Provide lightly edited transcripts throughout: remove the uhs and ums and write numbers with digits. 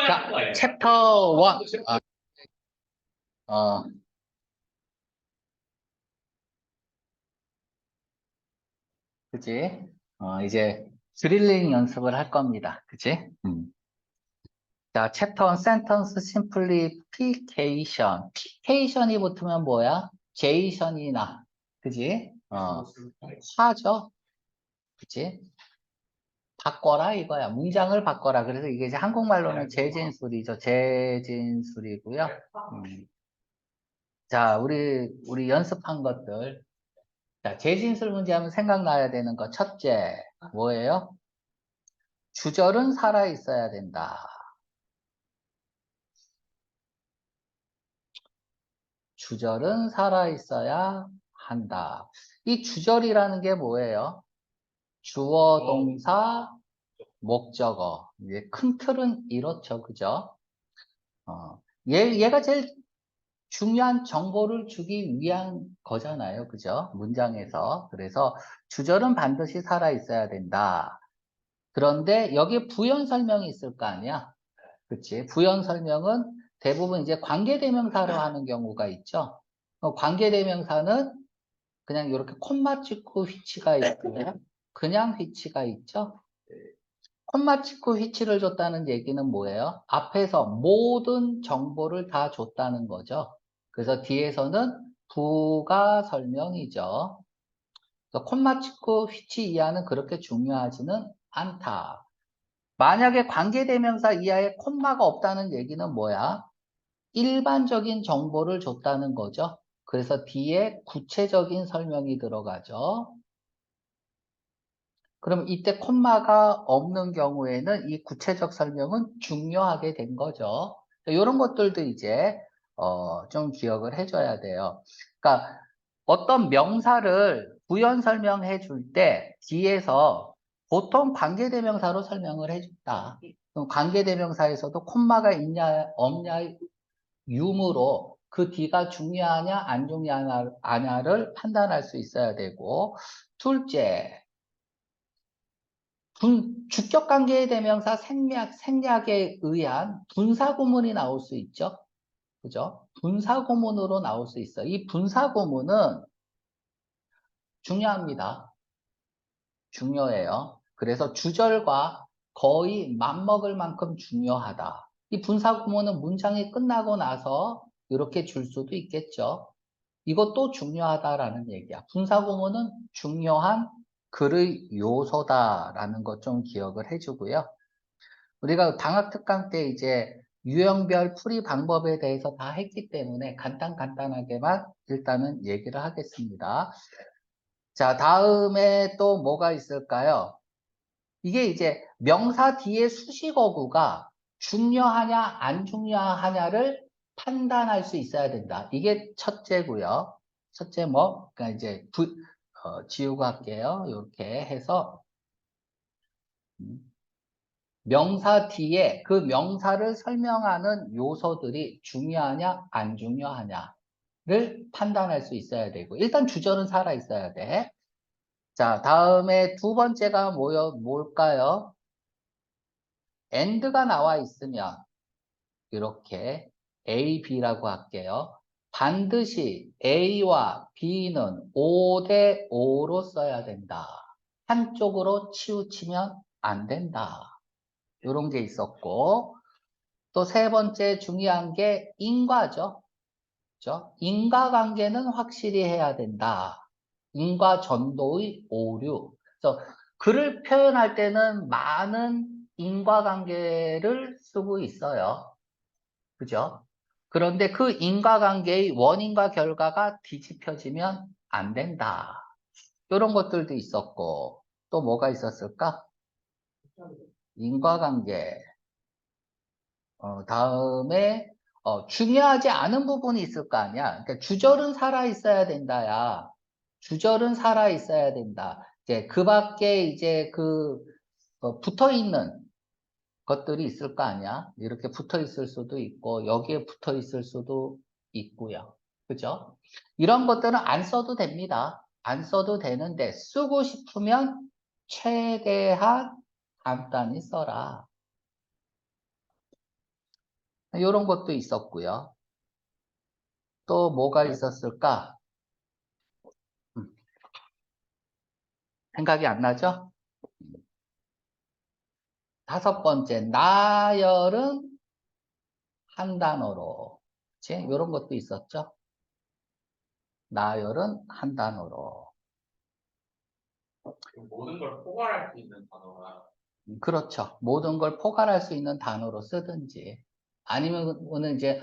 자, 챕터 1. 그치? 이제 드릴링 연습을 할 겁니다. 그치? 자, 챕터 1 센턴스 심플리피케이션. 피케이션이 붙으면 뭐야? 제이션이나. 그치? 화죠? 그치? 바꿔라 이거야. 문장을 바꿔라. 그래서 이게 이제 한국말로는 재진술이죠. 재진술이고요. 자, 우리 연습한 것들. 자, 재진술 문제 하면 생각나야 되는 거. 첫째, 뭐예요? 주절은 살아 있어야 된다. 주절은 살아 있어야 한다. 이 주절이라는 게 뭐예요? 주어, 동사, 목적어. 이제 큰 틀은 이렇죠. 그죠? 얘가 제일 중요한 정보를 주기 위한 거잖아요. 그죠? 문장에서. 그래서 주절은 반드시 살아 있어야 된다. 그런데 여기에 부연 설명이 있을 거 아니야? 그치? 부연 설명은 대부분 이제 관계대명사로 하는 경우가 있죠. 관계대명사는 그냥 이렇게 콤마 찍고 휘치가 있고요. 그냥 휘치가 있죠. 콤마 찍고 휘치를 줬다는 얘기는 뭐예요? 앞에서 모든 정보를 다 줬다는 거죠. 그래서 뒤에서는 부가 설명이죠. 그래서 콤마 찍고 휘치 이하는 그렇게 중요하지는 않다. 만약에 관계대명사 이하에 콤마가 없다는 얘기는 뭐야? 일반적인 정보를 줬다는 거죠. 그래서 뒤에 구체적인 설명이 들어가죠. 그럼 이때 콤마가 없는 경우에는 이 구체적 설명은 중요하게 된 거죠. 이런 것들도 이제 좀 기억을 해줘야 돼요. 그러니까 어떤 명사를 부연 설명해 줄 때 뒤에서 보통 관계대명사로 설명을 해준다. 그럼 관계대명사에서도 콤마가 있냐 없냐 유무로 그 뒤가 중요하냐 안 중요하냐를 판단할 수 있어야 되고, 둘째, 주격관계의 대명사 생략에 의한 분사구문이 나올 수 있죠. 그죠? 분사구문으로 나올 수 있어. 이 분사구문은 중요합니다. 중요해요. 그래서 주절과 거의 맞먹을 만큼 중요하다. 이 분사구문은 문장이 끝나고 나서 이렇게 줄 수도 있겠죠. 이것도 중요하다라는 얘기야. 분사구문은 중요한 글의 요소다라는 것 좀 기억을 해주고요. 우리가 방학특강 때 이제 유형별 풀이 방법에 대해서 다 했기 때문에 간단하게만 일단은 얘기를 하겠습니다. 자, 다음에 또 뭐가 있을까요? 이게 이제 명사 뒤에 수식어구가 중요하냐 안 중요하냐를 판단할 수 있어야 된다. 이게 첫째고요. 첫째 그러니까 이제 지우고 할게요. 이렇게 해서 명사 뒤에 그 명사를 설명하는 요소들이 중요하냐 안 중요하냐를 판단할 수 있어야 되고, 일단 주절은 살아 있어야 돼. 자, 다음에 두 번째가 뭘까요? and가 나와 있으면 이렇게 A, B라고 할게요. 반드시 A와 B는 5대 5로 써야 된다. 한쪽으로 치우치면 안 된다. 이런 게 있었고, 또 세 번째 중요한 게 인과죠. 그렇죠? 인과관계는 확실히 해야 된다. 인과 전도의 오류. 그래서 글을 표현할 때는 많은 인과관계를 쓰고 있어요. 그죠? 그런데 그 인과관계의 원인과 결과가 뒤집혀지면 안 된다. 이런 것들도 있었고, 또 뭐가 있었을까? 인과관계. 다음에 중요하지 않은 부분이 있을 거 아니야. 그러니까 주절은 살아 있어야 된다야. 주절은 살아 있어야 된다. 이제 그 밖에 이제 붙어 있는 것들이 있을 거 아니야. 이렇게 붙어 있을 수도 있고 여기에 붙어 있을 수도 있고요. 그죠? 이런 것들은 안 써도 됩니다. 안 써도 되는데 쓰고 싶으면 최대한 간단히 써라. 이런 것도 있었고요. 또 뭐가 있었을까? 음, 생각이 안 나죠? 다섯 번째, 나열은 한 단어로. 그치? 이런 것도 있었죠? 나열은 한 단어로. 모든 걸 포괄할 수 있는 단어가. 그렇죠. 모든 걸 포괄할 수 있는 단어로 쓰든지. 아니면은 이제,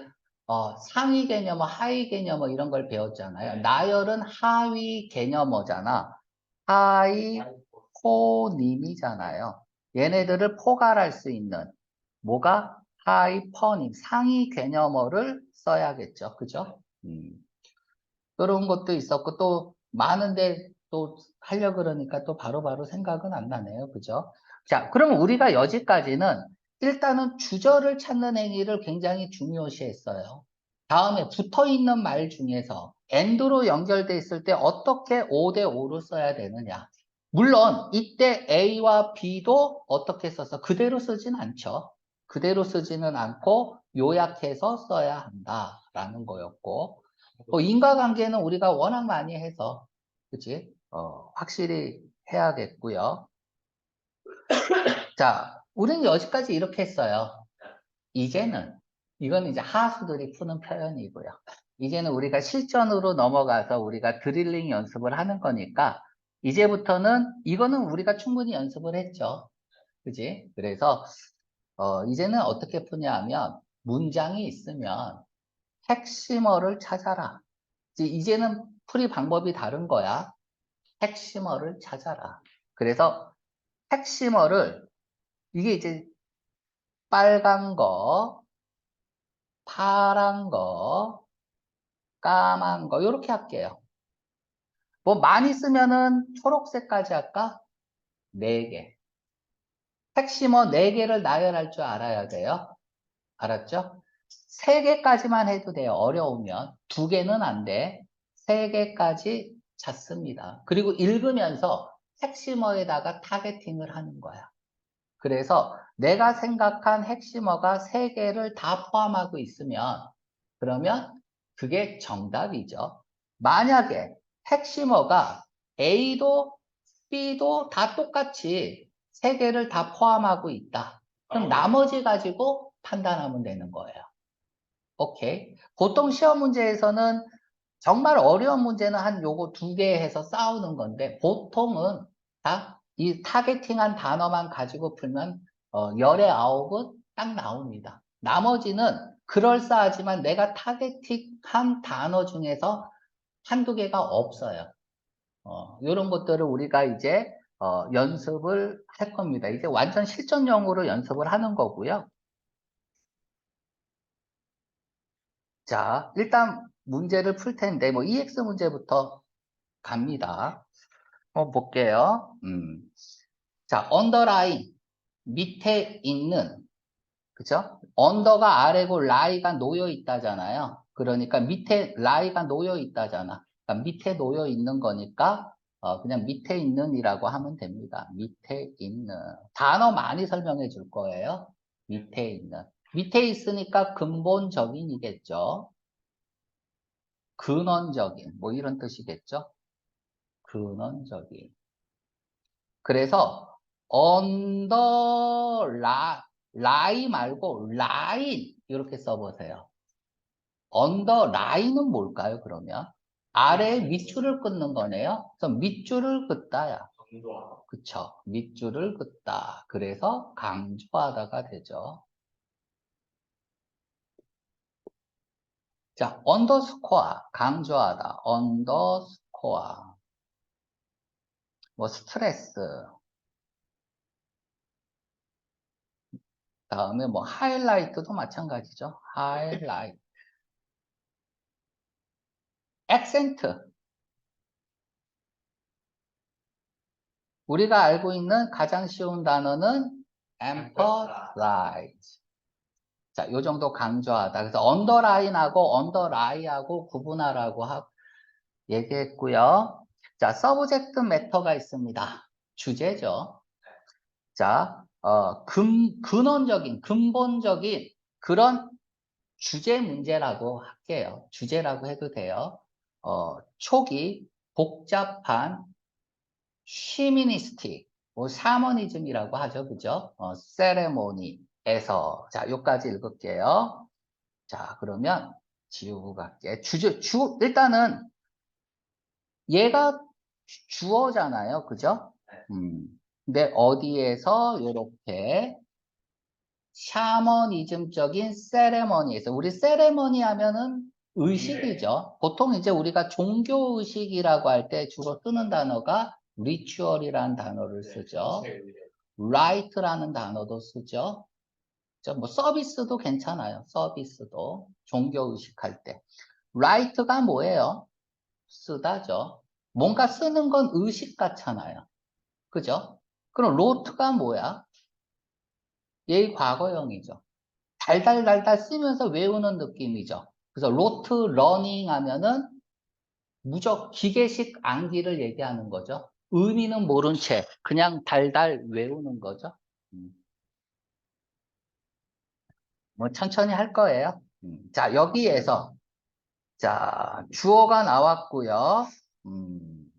상위 개념어, 하위 개념어 이런 걸 배웠잖아요. 나열은 하위 개념어잖아. 하위 포님이잖아요. 얘네들을 포괄할 수 있는 뭐가 하이퍼님, 상위 개념어를 써야겠죠. 그죠? 그런 것도 있었고 또 많은데 또 하려고 그러니까 또 바로바로 생각은 안 나네요. 그죠? 자, 그러면 우리가 여기까지는 일단은 주절을 찾는 행위를 굉장히 중요시 했어요. 다음에 붙어 있는 말 중에서 and로 연결돼 있을 때 어떻게 5대 5를 써야 되느냐. 물론 이때 A와 B도 어떻게 써서 그대로 쓰진 않죠. 그대로 쓰지는 않고 요약해서 써야 한다라는 거였고 인과관계는 우리가 워낙 많이 해서 그치? 확실히 해야겠고요. 자, 우리는 여기까지 이렇게 했어요. 이제는 이건 이제 하수들이 푸는 표현이고요. 이제는 우리가 실전으로 넘어가서 우리가 드릴링 연습을 하는 거니까 이제부터는 이거는 우리가 충분히 연습을 했죠. 그지? 그래서 이제는 어떻게 푸냐 하면 문장이 있으면 핵심어를 찾아라. 이제는 풀이 방법이 다른 거야. 핵심어를 찾아라. 그래서 핵심어를 이게 이제 빨간 거, 파란 거, 까만 거 이렇게 할게요. 뭐 많이 쓰면은 초록색까지 할까? 4개. 핵심어 4개를 나열할 줄 알아야 돼요. 알았죠? 3개까지만 해도 돼요. 어려우면. 2개는 안 돼. 3개까지 찾습니다. 그리고 읽으면서 핵심어에다가 타겟팅을 하는 거야. 그래서 내가 생각한 핵심어가 3개를 다 포함하고 있으면 그러면 그게 정답이죠. 만약에 핵심어가 A도 B도 다 똑같이 3개를 다 포함하고 있다. 그럼 나머지 가지고 판단하면 되는 거예요. 오케이. 보통 시험 문제에서는 정말 어려운 문제는 한 요거 2개 해서 싸우는 건데 보통은 다 이 타겟팅한 단어만 가지고 풀면 열의 9은 딱 나옵니다. 나머지는 그럴싸하지만 내가 타겟팅한 단어 중에서 한두 개가 없어요. 이런 것들을 우리가 이제 연습을 할 겁니다. 이제 완전 실전용으로 연습을 하는 거고요. 자, 일단 문제를 풀 텐데 뭐 EX 문제부터 갑니다. 볼게요. 자, 언더라인 밑에 있는 그죠? 언더가 아래고 라이가 놓여 있다잖아요. 그러니까 밑에 라이가 놓여 있다잖아. 그러니까 밑에 놓여 있는 거니까 그냥 밑에 있는이라고 하면 됩니다. 밑에 있는 단어 많이 설명해 줄 거예요. 밑에 있는 밑에 있으니까 근본적인이겠죠. 근원적인 뭐 이런 뜻이겠죠. 근원적인. 그래서 언더 라이 말고 라인 이렇게 써보세요. 언더 라인은 뭘까요? 그러면 아래 밑줄을 긋는 거네요. 그래서 밑줄을 긋다야. 그쵸? 밑줄을 긋다. 그래서 강조하다가 되죠. 자, 언더스코어 강조하다. 언더스코어 뭐 스트레스 다음에 뭐 하이라이트도 마찬가지죠. 하이라이트 액센트 우리가 알고 있는 가장 쉬운 단어는 emphasize. 자, 요 정도 강조하다. 그래서 언더라인하고 언더라이하고 구분하라고 얘기했고요. 자, 서브젝트 매터가 있습니다. 주제죠. 자, 근원적인, 근본적인 그런 주제 문제라고 할게요. 주제라고 해도 돼요. 초기, 복잡한, 쉬미니스틱, 뭐 샤머니즘이라고 하죠. 그죠? 세레모니에서. 자, 요까지 읽을게요. 자, 그러면 지우고 갈게. 일단은 얘가 주어잖아요. 그죠? 근데 어디에서 요렇게 샤머니즘적인 세레머니에서 우리 세레머니 하면은 의식이죠. 보통 이제 우리가 종교 의식이라고 할 때 주로 쓰는 단어가 리추얼이라는 단어를 쓰죠. 라이트라는 단어도 쓰죠. 뭐 서비스도 괜찮아요. 서비스도 종교 의식할 때. 라이트가 뭐예요? 쓰다죠. 뭔가 쓰는 건 의식 같잖아요. 그죠? 그럼 로트가 뭐야? 얘의 과거형이죠. 달달달달 쓰면서 외우는 느낌이죠. 그래서 로트 러닝 하면은 무적 기계식 암기를 얘기하는 거죠. 의미는 모른 채 그냥 달달 외우는 거죠. 음, 뭐 천천히 할 거예요. 자, 여기에서 자, 주어가 나왔고요. 음,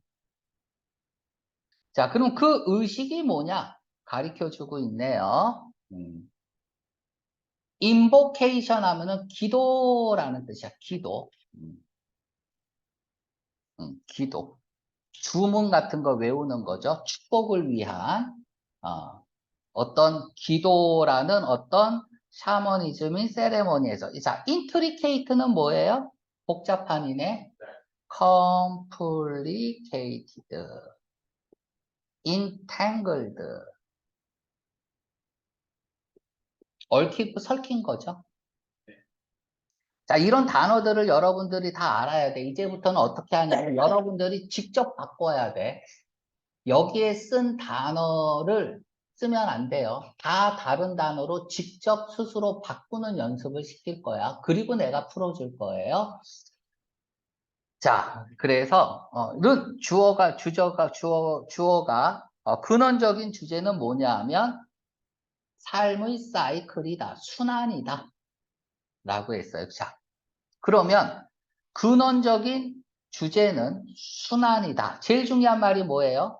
자, 그럼 그 의식이 뭐냐? 가르쳐 주고 있네요. 인보케이션 하면은 기도라는 뜻이야. 기도. 기도. 주문 같은 거 외우는 거죠. 축복을 위한 어떤 기도라는 어떤 샤머니즘인 세레머니에서. 자, 인트리케이트는 뭐예요? 복잡한이네. complicated, entangled. 얽히고 설킨 거죠. 자, 이런 단어들을 여러분들이 다 알아야 돼. 이제부터는 어떻게 하냐면 여러분들이 직접 바꿔야 돼. 여기에 쓴 단어를 쓰면 안 돼요. 다 다른 단어로 직접 스스로 바꾸는 연습을 시킬 거야. 그리고 내가 풀어줄 거예요. 자, 그래서 주어가 근원적인 주제는 뭐냐 하면 삶의 사이클이다. 순환이다. 라고 했어요. 자, 그러면 근원적인 주제는 순환이다. 제일 중요한 말이 뭐예요?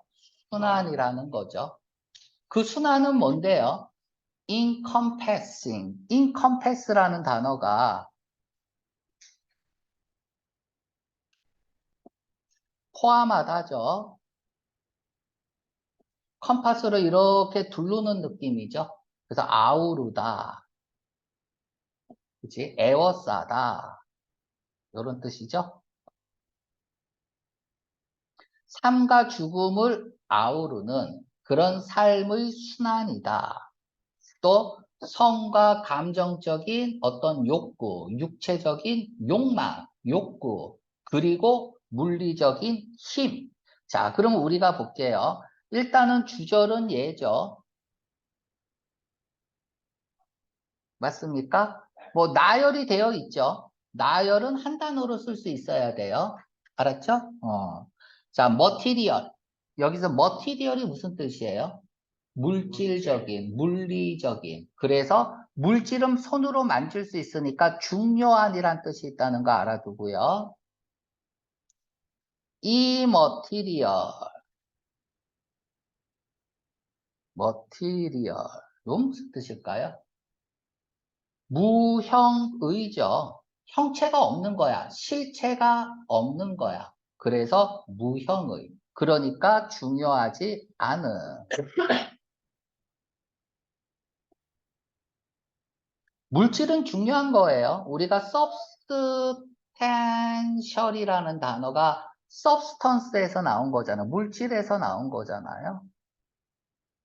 순환이라는 거죠. 그 순환은 뭔데요? encompassing. encompass라는 단어가 포함하다죠. 컴파스로 이렇게 두르는 느낌이죠. 그래서 아우르다. 그치? 에워싸다. 이런 뜻이죠. 삶과 죽음을 아우르는 그런 삶의 순환이다. 또 성과 감정적인 어떤 욕구, 육체적인 욕망, 욕구, 그리고 물리적인 힘. 자, 그럼 우리가 볼게요. 일단은 주절은 예죠. 맞습니까? 뭐 나열이 되어 있죠. 나열은 한 단어로 쓸 수 있어야 돼요. 알았죠? 자, 머티리얼. 여기서 머티리얼이 무슨 뜻이에요? 물질적인, 물리적인. 그래서 물질은 손으로 만질 수 있으니까 중요한이란 뜻이 있다는 거 알아두고요. 이 머티리얼, 요 무슨 뜻일까요? 무형의죠. 형체가 없는 거야. 실체가 없는 거야. 그래서 무형의. 그러니까 중요하지 않은. 물질은 중요한 거예요. 우리가 substantial이라는 단어가 substance에서 나온 거잖아요. 물질에서 나온 거잖아요.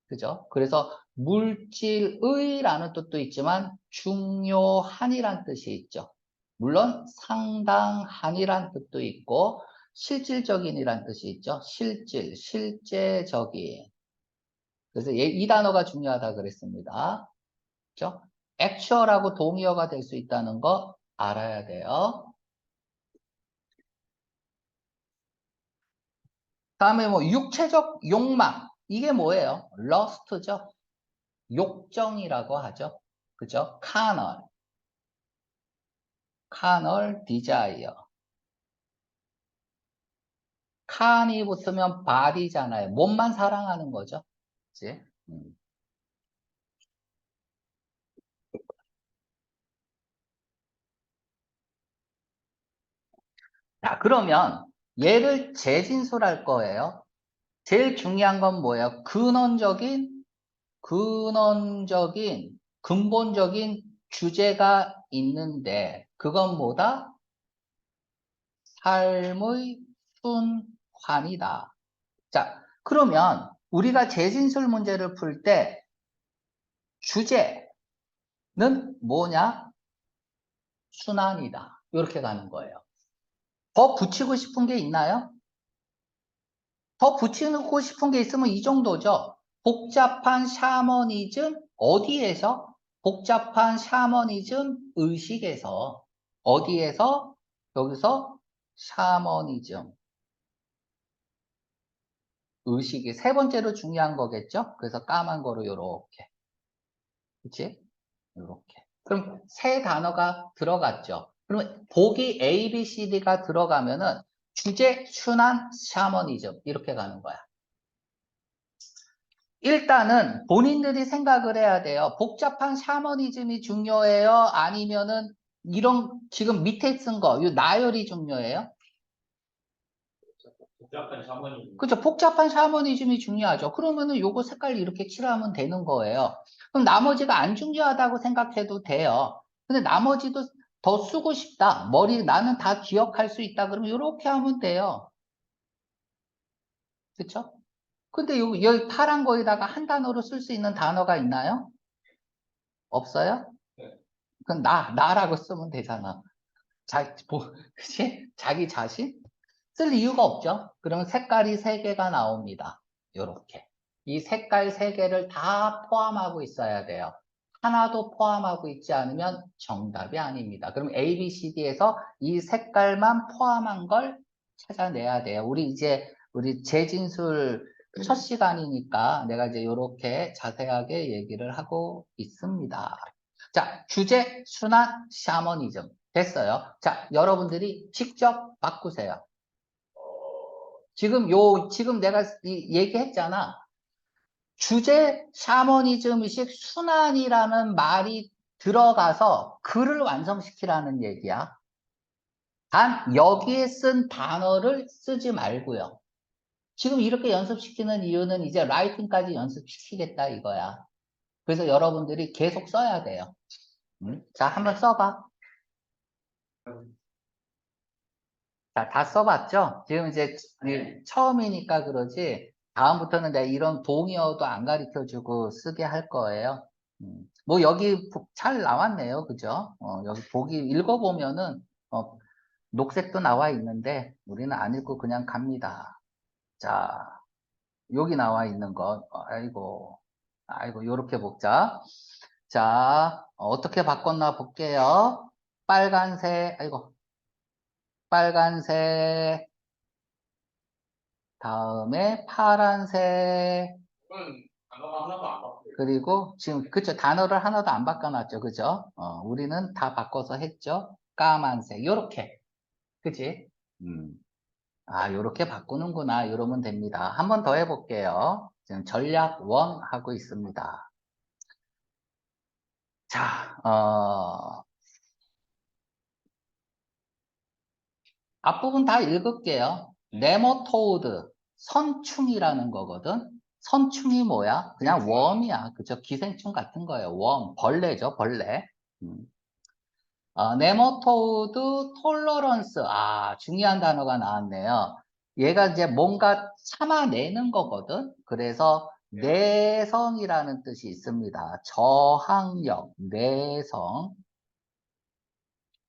그죠? 그래서 물질의라는 뜻도 있지만 중요한이란 뜻이 있죠. 물론 상당한이란 뜻도 있고 실질적인이란 뜻이 있죠. 실질, 실제적인. 그래서 이 단어가 중요하다 그랬습니다. 그죠? 액츄얼하고 동의어가 될 수 있다는 거 알아야 돼요. 다음에 뭐 육체적 욕망. 이게 뭐예요? 러스트죠. 욕정이라고 하죠. 그죠? 카널. carnal desire. 칸이 붙으면 body잖아요. 몸만 사랑하는 거죠. 그치? 자, 그러면 얘를 재진술할 거예요. 제일 중요한 건 뭐예요? 근본적인 주제가 있는데, 그건 뭐다? 삶의 순환이다. 자, 그러면 우리가 재진술 문제를 풀 때 주제는 뭐냐? 순환이다. 이렇게 가는 거예요. 더 붙이고 싶은 게 있나요? 더 붙이고 싶은 게 있으면 이 정도죠. 복잡한 샤머니즘 어디에서? 복잡한 샤머니즘 의식에서. 어디에서? 여기서 샤머니즘 의식이 세 번째로 중요한 거겠죠? 그래서 까만 거로 요렇게. 그치? 요렇게. 그럼 세 단어가 들어갔죠. 그러면 보기 A, B, C, D가 들어가면은 주제, 순환, 샤머니즘 이렇게 가는 거야. 일단은 본인들이 생각을 해야 돼요. 복잡한 샤머니즘이 중요해요? 아니면은 이런 지금 밑에 쓴 거, 이 나열이 중요해요? 복잡한 샤머니즘. 그죠? 복잡한 샤머니즘이 중요하죠. 그러면은 요거 색깔 이렇게 칠하면 되는 거예요. 그럼 나머지가 안 중요하다고 생각해도 돼요. 근데 나머지도 더 쓰고 싶다. 나는 다 기억할 수 있다. 그러면 이렇게 하면 돼요. 그쵸? 근데 여기 파란 거에다가 한 단어로 쓸 수 있는 단어가 있나요? 없어요? 네. 그럼 나라고 쓰면 되잖아. 그치? 자기 자신? 쓸 이유가 없죠. 그러면 색깔이 세 개가 나옵니다. 요렇게. 이 색깔 세 개를 다 포함하고 있어야 돼요. 하나도 포함하고 있지 않으면 정답이 아닙니다. 그럼 A, B, C, D에서 이 색깔만 포함한 걸 찾아내야 돼요. 우리 재진술 첫 시간이니까 내가 이제 이렇게 자세하게 얘기를 하고 있습니다. 자, 주제, 순환, 샤머니즘. 됐어요. 자, 여러분들이 직접 바꾸세요. 지금 내가 얘기했잖아. 주제, 샤머니즘 의식, 순환이라는 말이 들어가서 글을 완성시키라는 얘기야. 단, 여기에 쓴 단어를 쓰지 말고요. 지금 이렇게 연습시키는 이유는 이제 라이팅까지 연습시키겠다 이거야. 그래서 여러분들이 계속 써야 돼요. 자, 한번 써봐. 자, 다 써봤죠? 지금 이제 처음이니까 그러지, 다음부터는 내가 이런 동의어도 안 가르쳐주고 쓰게 할 거예요. 뭐 여기 잘 나왔네요. 그죠? 여기 읽어보면은, 녹색도 나와 있는데, 우리는 안 읽고 그냥 갑니다. 자, 여기 나와 있는 것, 아이고, 요렇게 복자. 자, 어떻게 바꿨나 볼게요. 빨간색, 다음에 파란색, 이건 단어가 하나도 안 바뀌어요. 그리고 지금, 그쵸, 단어를 하나도 안 바꿔놨죠. 그죠? 우리는 다 바꿔서 했죠. 까만색, 요렇게. 그치? 요렇게 바꾸는구나. 이러면 됩니다. 한 번 더 해볼게요. 지금 전략 1 하고 있습니다. 자, 앞부분 다 읽을게요. 네모토우드, 선충이라는 거거든. 선충이 뭐야? 그냥 웜이야. 그죠? 기생충 같은 거예요. 벌레죠, 벌레. 음. 네모토우드 톨러런스. 중요한 단어가 나왔네요. 얘가 이제 뭔가 참아내는 거거든. 그래서 내성이라는 뜻이 있습니다. 저항력, 내성.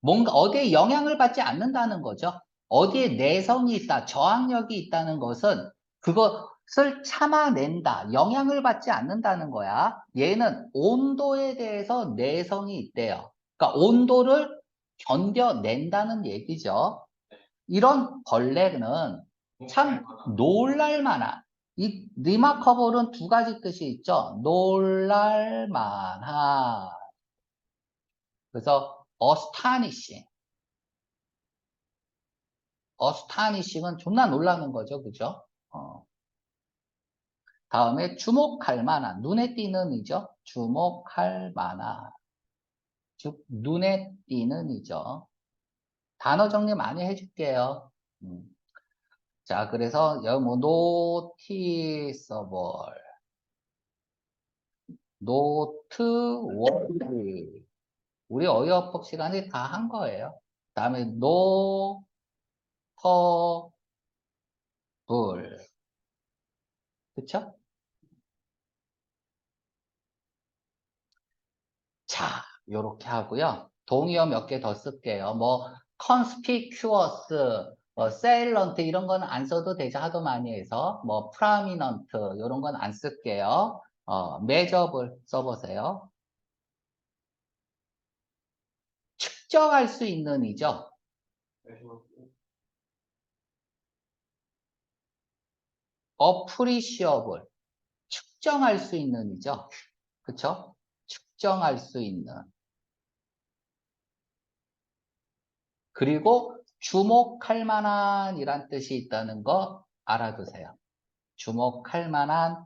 뭔가 어디에 영향을 받지 않는다는 거죠. 어디에 내성이 있다, 저항력이 있다는 것은 그것을 참아낸다, 영향을 받지 않는다는 거야. 얘는 온도에 대해서 내성이 있대요. 그러니까 온도를 견뎌낸다는 얘기죠. 이런 벌레는 참 놀랄만한, 이 리마커블은 두 가지 뜻이 있죠. 놀랄만한. 그래서 astonishing. astonishing은 존나 놀라는 거죠. 그죠? 다음에 주목할 만한, 눈에 띄는 이죠. 주목할 만한. 즉, 눈에 띄는 이죠. 단어 정리 많이 해줄게요. 자, 그래서 여기 뭐 noticeable, noteworthy. 우리 어휘어법 시간에 다 한 거예요. 다음에 notable. 그쵸? 자, 요렇게 하고요. 동의어 몇 개 더 쓸게요. 뭐 conspicuous, salient 이런 거는 안 써도 되죠. 하도 많이 해서. 뭐 prominent 이런 건 안 쓸게요. measurable 써보세요. 측정할 수 있는 이죠. appreciable. 측정할 수 있는 이죠. 그쵸? 측정할 수 있는. 그리고 주목할 만한 이란 뜻이 있다는 거 알아두세요. 주목할 만한.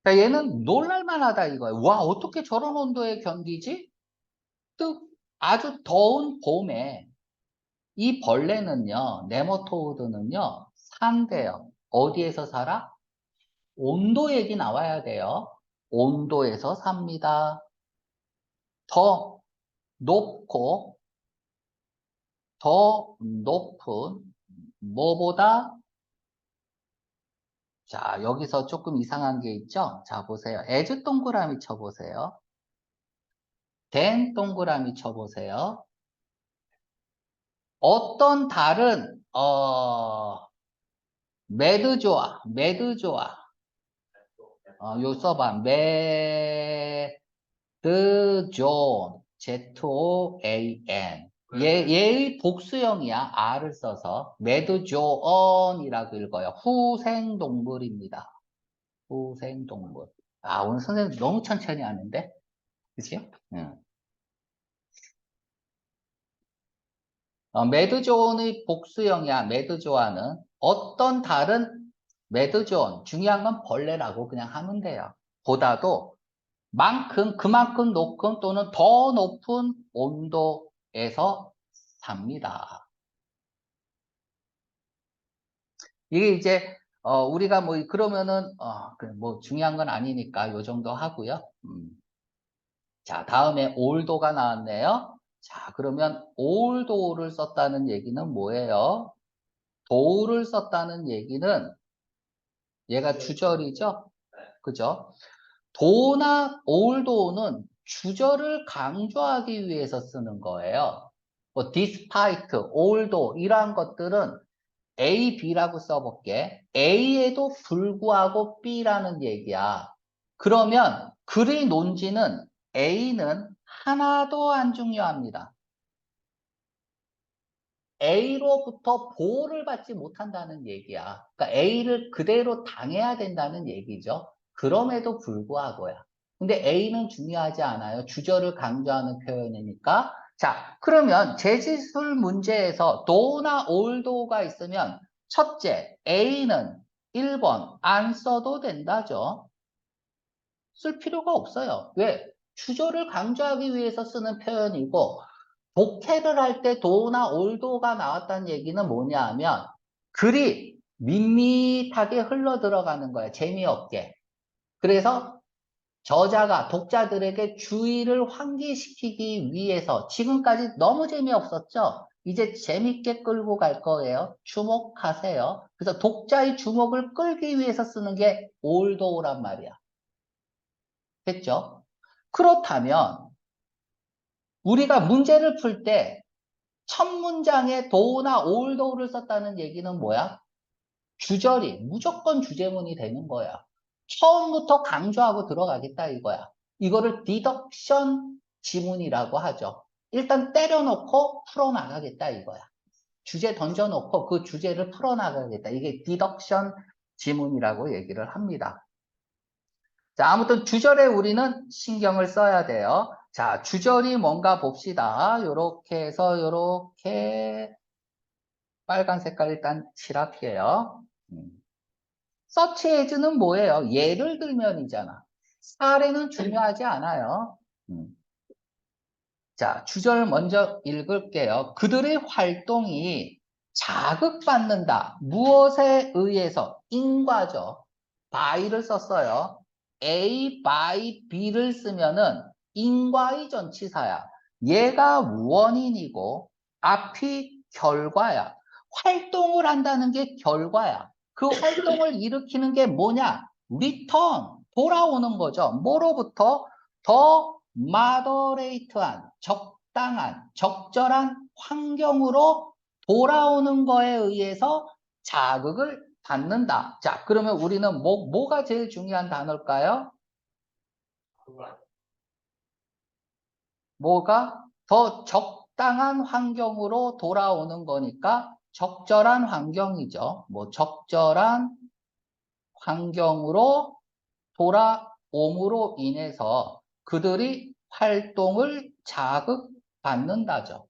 그러니까 얘는 놀랄만하다 이거예요. 와, 어떻게 저런 온도에 견디지? 또 아주 더운 봄에 이 벌레는요, 네머토드는요, 산대요. 어디에서 살아? 온도 얘기 나와야 돼요. 온도에서 삽니다. 더 높고 더 높은 뭐보다. 자, 여기서 조금 이상한 게 있죠? 자, 보세요. as 동그라미 쳐보세요. than 동그라미 쳐보세요. 어떤 달은 매드조아, 매드조아. 요 써봐. 매드존, Z-O-A-N. 얘의 복수형이야. R을 써서 매드조언이라고 읽어요. 후생동물입니다. 후생동물. 아, 오늘 선생님 너무 천천히 하는데? 그치? 응. 매드존의 복수형이야. 매드조아는 어떤 달은 매드존, 중요한 건 벌레라고 그냥 하면 돼요. 보다도 그만큼 높은 또는 더 높은 온도에서 삽니다. 이게 이제 우리가 뭐 그러면은 뭐 중요한 건 아니니까 요 정도 하고요. 자, 다음에 올도가 나왔네요. 자, 그러면 올도를 썼다는 얘기는 뭐예요? 도를 썼다는 얘기는 얘가 주절이죠? 그죠? 도나 올도는 주절을 강조하기 위해서 쓰는 거예요. 뭐 despite, although 이러한 것들은 A, B라고 써볼게. A에도 불구하고 B라는 얘기야. 그러면 글의 논지는 A는 하나도 안 중요합니다. A로부터 보호를 받지 못한다는 얘기야. 그러니까 A를 그대로 당해야 된다는 얘기죠. 그럼에도 불구하고야. 근데 A는 중요하지 않아요. 주절을 강조하는 표현이니까. 자, 그러면 제시술 문제에서 do나 although가 있으면 첫째, A는 1번 안 써도 된다죠. 쓸 필요가 없어요. 왜? 주절을 강조하기 위해서 쓰는 표현이고 복해를 할 때 도나 올도가 나왔다는 얘기는 뭐냐 하면 글이 밋밋하게 흘러 들어가는 거야. 재미없게. 그래서 저자가 독자들에게 주의를 환기시키기 위해서 지금까지 너무 재미없었죠? 이제 재밌게 끌고 갈 거예요. 주목하세요. 그래서 독자의 주목을 끌기 위해서 쓰는 게 올도란 말이야. 됐죠? 그렇다면 우리가 문제를 풀 때 첫 문장에 도나 올도를 썼다는 얘기는 뭐야? 주절이 무조건 주제문이 되는 거야. 처음부터 강조하고 들어가겠다 이거야. 이거를 디덕션 지문이라고 하죠. 일단 때려놓고 풀어나가겠다 이거야. 주제 던져놓고 그 주제를 풀어나가겠다. 이게 디덕션 지문이라고 얘기를 합니다. 자, 아무튼 주절에 우리는 신경을 써야 돼요. 자, 주절이 뭔가 봅시다. 요렇게 해서 요렇게 빨간 색깔 일단 칠할게요. 서치 에즈는 뭐예요? 예를 들면이잖아. 사례는 중요하지 않아요. 음. 자, 주절 먼저 읽을게요. 그들의 활동이 자극받는다. 무엇에 의해서? 인과죠. by를 썼어요. A, by, B를 쓰면은 인과의 전치사야. 얘가 원인이고 앞이 결과야. 활동을 한다는 게 결과야. 그 활동을 일으키는 게 뭐냐? return, 돌아오는 거죠. 뭐로부터? 더 마더레이트한, 적당한, 적절한 환경으로 돌아오는 거에 의해서 자극을 받는다. 자, 그러면 우리는 뭐가 제일 중요한 단어일까요? 뭐가 더 적당한 환경으로 돌아오는 거니까 적절한 환경이죠. 뭐 적절한 환경으로 돌아옴으로 인해서 그들이 활동을 자극받는다죠.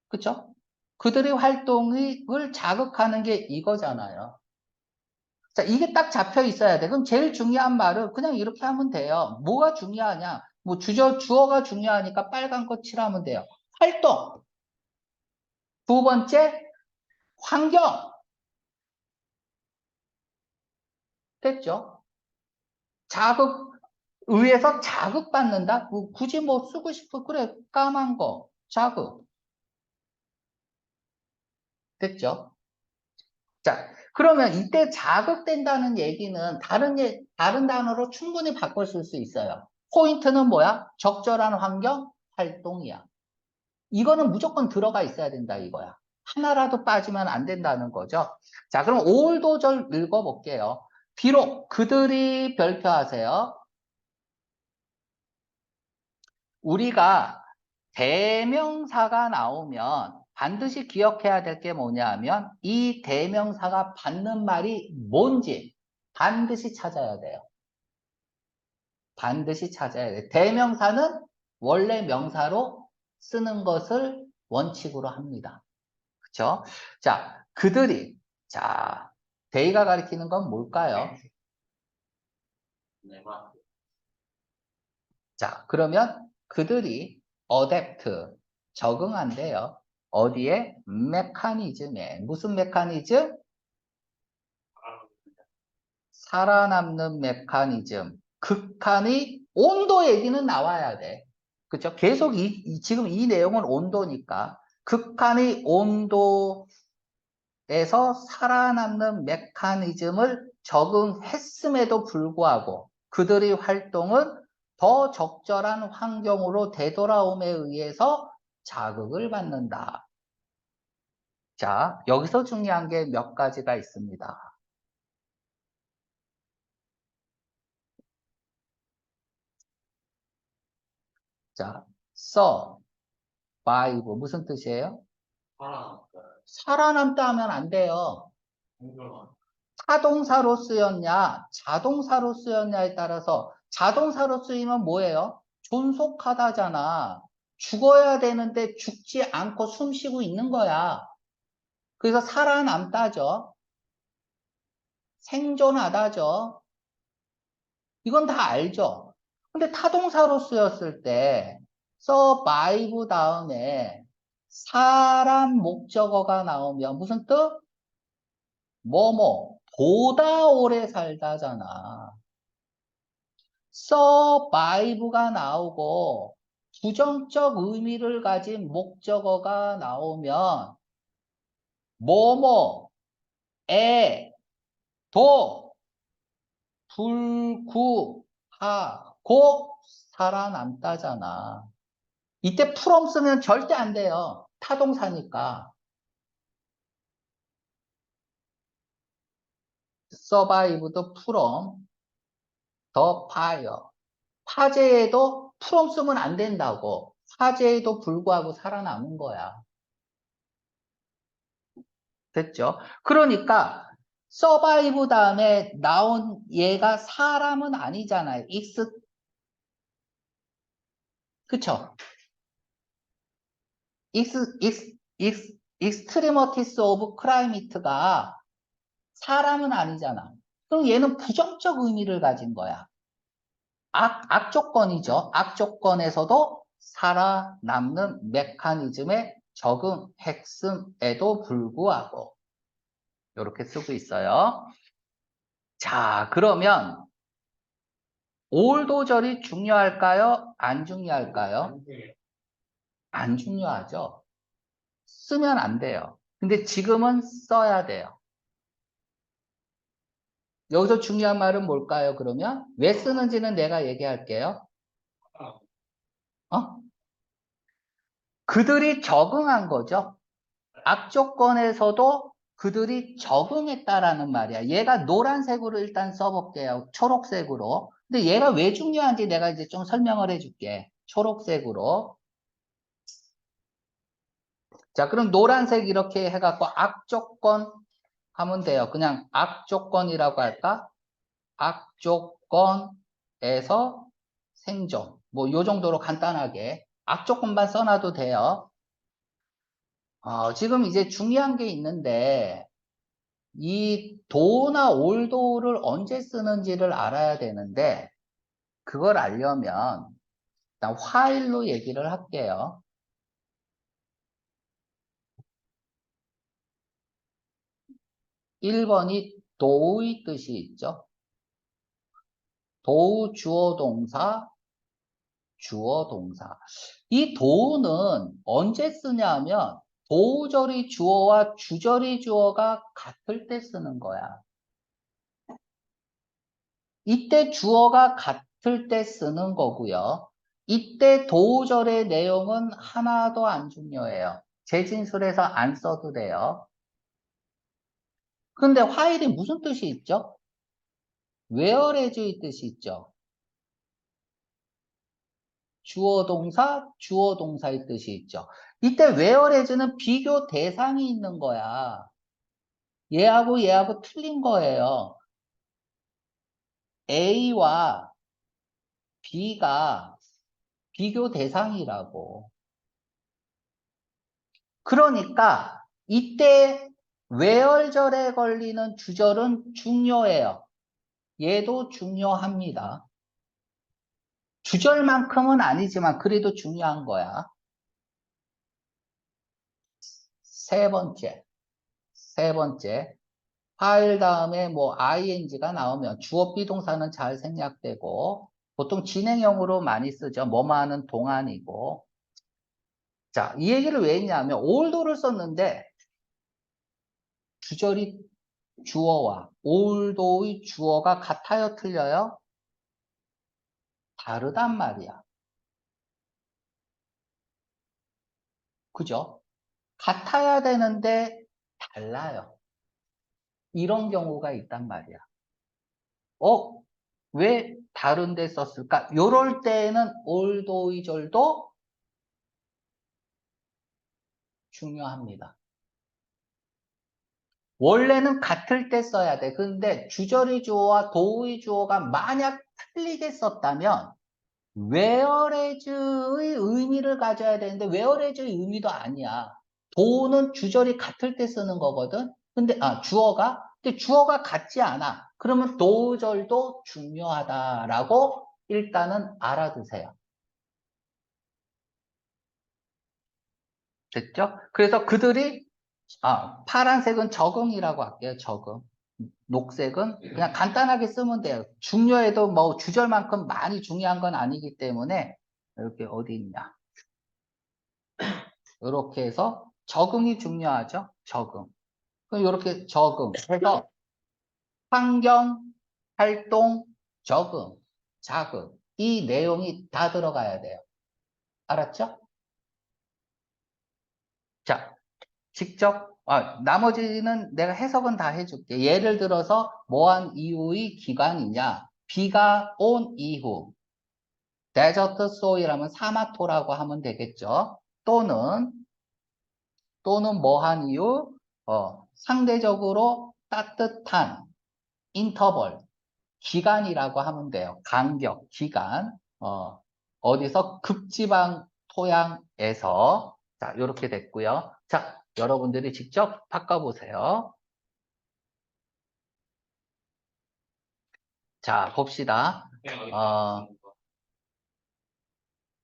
그쵸? 그들의 활동을 자극하는 게 이거잖아요. 자, 이게 딱 잡혀 있어야 돼. 그럼 제일 중요한 말은 그냥 이렇게 하면 돼요. 뭐가 중요하냐? 뭐 주어가 중요하니까 빨간 거 칠하면 돼요. 활동. 두 번째, 환경. 됐죠? 자극, 의해서 자극받는다? 굳이 뭐 쓰고 싶어. 그래, 까만 거. 자극. 됐죠? 자, 그러면 이때 자극된다는 얘기는 다른 단어로 충분히 바꿔 쓸 수 있어요. 포인트는 뭐야? 적절한 환경, 활동이야. 이거는 무조건 들어가 있어야 된다, 이거야. 하나라도 빠지면 안 된다는 거죠. 자, 그럼 5월도절 읽어볼게요. 비록 그들이 별표하세요. 우리가 대명사가 나오면 반드시 기억해야 될 게 뭐냐 하면 이 대명사가 받는 말이 뭔지 반드시 찾아야 돼요. 반드시 찾아야 돼요. 대명사는 원래 명사로 쓰는 것을 원칙으로 합니다. 그쵸? 자, 그들이, 자, 데이가 가리키는 건 뭘까요? 네, 맞. 자, 그러면 그들이 어댑트, 적응한대요. 어디에? 메커니즘에. 무슨 메커니즘? 살아남는 메커니즘. 극한의 온도 얘기는 나와야 돼. 그쵸? 계속 지금 이 내용은 온도니까. 극한의 온도에서 살아남는 메커니즘을 적응했음에도 불구하고 그들의 활동은 더 적절한 환경으로 되돌아옴에 의해서 자극을 받는다. 자, 여기서 중요한 게 몇 가지가 있습니다. 자, survive 무슨 뜻이에요? 살아남다. 살아남다 하면 안 돼요. 생존한. 타동사로 쓰였냐, 자동사로 쓰였냐에 따라서 자동사로 쓰이면 뭐예요? 존속하다잖아. 죽어야 되는데 죽지 않고 숨 쉬고 있는 거야. 그래서 살아남다죠. 생존하다죠. 이건 다 알죠. 근데 타동사로 쓰였을 때 survive 다음에 사람 목적어가 나오면 무슨 뜻? 뭐뭐 보다 오래 살다잖아. survive가 나오고 부정적 의미를 가진 목적어가 나오면 뭐뭐 에 도 불구하고 살아남다잖아. 이때 from 쓰면 절대 안 돼요. 타동사니까. survive도 from, the fire. 화재에도 from 쓰면 안 된다고. 화재에도 불구하고 살아남은 거야. 됐죠? 그러니까 survive 다음에 나온 얘가 사람은 아니잖아요. 그쵸? extremities of climate가 사람은 아니잖아. 그럼 얘는 부정적 의미를 가진 거야. 악조건이죠. 악조건에서도 살아남는 메커니즘의 적응 핵심에도 불구하고 이렇게 쓰고 있어요. 자, 그러면 올도절이 중요할까요? 안 중요할까요? 안 중요하죠. 쓰면 안 돼요. 근데 지금은 써야 돼요. 여기서 중요한 말은 뭘까요, 그러면? 왜 쓰는지는 내가 얘기할게요. 어? 그들이 적응한 거죠. 악조건에서도 그들이 적응했다라는 말이야. 얘가 노란색으로 일단 써볼게요. 초록색으로. 근데 얘가 왜 중요한지 내가 이제 좀 설명을 해줄게. 초록색으로. 자, 그럼 노란색 이렇게 해갖고 악조건 하면 돼요. 그냥 악조건이라고 할까? 악조건에서 생존. 뭐, 요 정도로 간단하게. 악조건만 써놔도 돼요. 지금 이제 중요한 게 있는데, 이 도나 올도를 언제 쓰는지를 알아야 되는데, 그걸 알려면, 일단 while로 얘기를 할게요. 1번이 do의 뜻이 있죠. do 주어 동사, 주어 동사. 이 do는 언제 쓰냐면, 도절이 주어와 주절이 주어가 같을 때 쓰는 거야. 이때 주어가 같을 때 쓰는 거고요. 이때 도절의 내용은 하나도 안 중요해요. 재진술에서 안 써도 돼요. 근데 while이 무슨 뜻이 있죠? whereas의 뜻이 있죠. 주어 동사, 주어 동사의 뜻이 있죠. 이때 whereas는 비교 대상이 있는 거야. 얘하고 틀린 거예요. A와 B가 비교 대상이라고. 그러니까 이때 외월절에 걸리는 주절은 중요해요. 얘도 중요합니다. 주절만큼은 아니지만 그래도 중요한 거야. 세 번째. while 다음에 뭐 ing가 나오면 주어 비동사는 잘 생략되고 보통 진행형으로 많이 쓰죠. 뭐뭐하는 동안이고. 자, 이 얘기를 왜 했냐면 oldo를 썼는데 주절이 주어와 oldo의 주어가 같아요, 틀려요? 다르단 말이야. 그죠? 같아야 되는데 달라요. 이런 경우가 있단 말이야. 왜 다른데 썼을까? 요럴 때에는 올도의 절도 중요합니다. 원래는 같을 때 써야 돼. 근데 주절의 주어와 도의 주어가 만약 틀리게 썼다면 whereas의 의미를 가져야 되는데 whereas의 의미도 아니야. 도는 주절이 같을 때 쓰는 거거든. 근데 주어가 같지 않아. 그러면 도절도 중요하다라고 일단은 알아두세요. 됐죠? 그래서 그들이 파란색은 적응이라고 할게요. 적응. 녹색은 그냥 간단하게 쓰면 돼요. 중요해도 뭐 주절만큼 많이 중요한 건 아니기 때문에 이렇게 어디 있냐. 이렇게 해서 적응이 중요하죠. 적응. 그럼 이렇게 적응해서 환경, 활동, 적응, 자극 이 내용이 다 들어가야 돼요. 알았죠? 자, 직접 나머지는 내가 해석은 다 해줄게. 예를 들어서 뭐한 이후의 기간이냐? 비가 온 이후 데저트 소일하면 사마토라고 하면 되겠죠. 또는 뭐한 이유 상대적으로 따뜻한 인터벌 기간이라고 하면 돼요. 간격, 기간. 어디서? 극지방 토양에서. 자, 이렇게 됐고요. 자, 여러분들이 직접 바꿔보세요. 자, 봅시다. 어,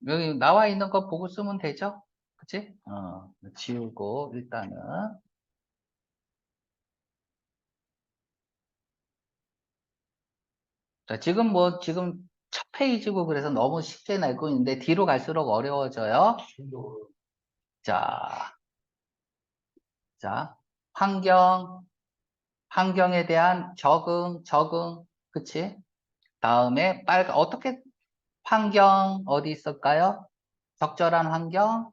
여기 나와 있는 거 보고 쓰면 되죠? 그치? 지우고, 일단은. 자, 지금 첫 페이지고 그래서 너무 쉽게 내고 있는데 뒤로 갈수록 어려워져요. 자, 자, 환경에 대한 적응, 그치? 다음에 어떻게 환경 어디 있을까요? 적절한 환경,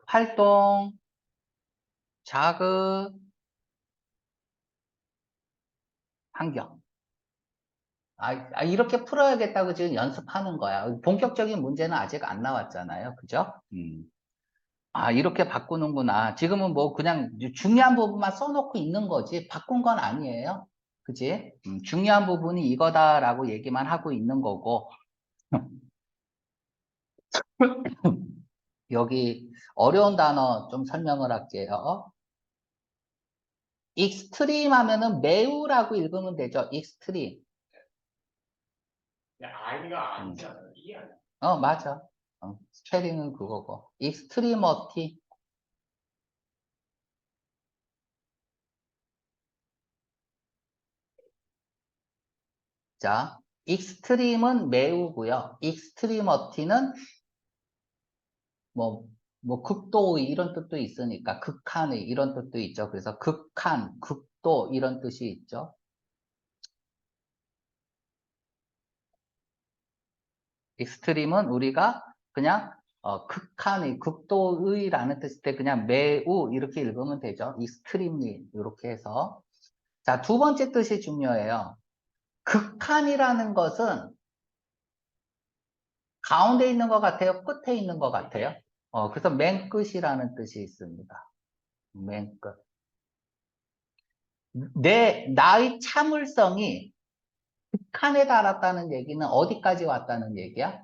활동, 자극, 환경. 이렇게 풀어야겠다고 지금 연습하는 거야. 본격적인 문제는 아직 안 나왔잖아요. 그죠? 이렇게 바꾸는구나. 지금은 뭐 그냥 중요한 부분만 써놓고 있는 거지. 바꾼 건 아니에요. 그지? 중요한 부분이 이거다라고 얘기만 하고 있는 거고. 여기 어려운 단어 좀 설명을 할게요. 익스트림 하면은 매우라고 읽으면 되죠. 익스트림. 아이가 아니잖아요. 이게 아니야. 맞아. 스페링은 그거고. 익스트리머티. 자, 익스트림은 매우고요. 익스트리머티는 극도의 이런 뜻도 있으니까 극한의 이런 뜻도 있죠. 그래서 극한, 극도 이런 뜻이 있죠. 익스트림은 우리가 그냥 극한의, 극도의라는 뜻일 때 그냥 매우 이렇게 읽으면 되죠. 익스트림리 이렇게 해서. 자, 두 번째 뜻이 중요해요. 극한이라는 것은 가운데 있는 것 같아요? 끝에 있는 것 같아요? 그래서 맨 끝이라는 뜻이 있습니다. 맨 끝. 나의 참을성이 극한에 달았다는 얘기는 어디까지 왔다는 얘기야?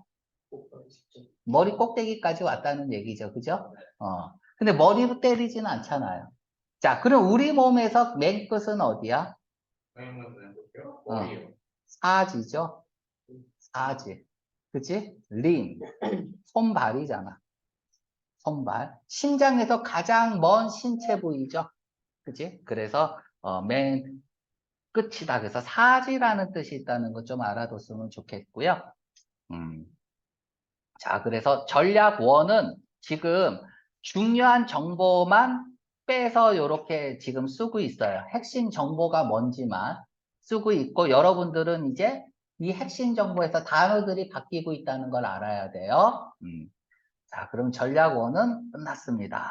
머리 꼭대기까지 왔다는 얘기죠. 그죠? 근데 머리로 때리지는 않잖아요. 자, 그럼 우리 몸에서 맨 끝은 어디야? 머리요. 사지죠? 사지. 그치? 림. 손발이잖아. 손발. 심장에서 가장 먼 신체 부위죠. 그치? 그래서, 맨 끝이다. 그래서 사지라는 뜻이 있다는 거 좀 알아뒀으면 좋겠고요. 음. 자, 그래서 전략원은 지금 중요한 정보만 빼서 이렇게 지금 쓰고 있어요. 핵심 정보가 뭔지만 쓰고 있고 여러분들은 이제 이 핵심 정보에서 단어들이 바뀌고 있다는 걸 알아야 돼요. 자, 그럼 전략원은 끝났습니다.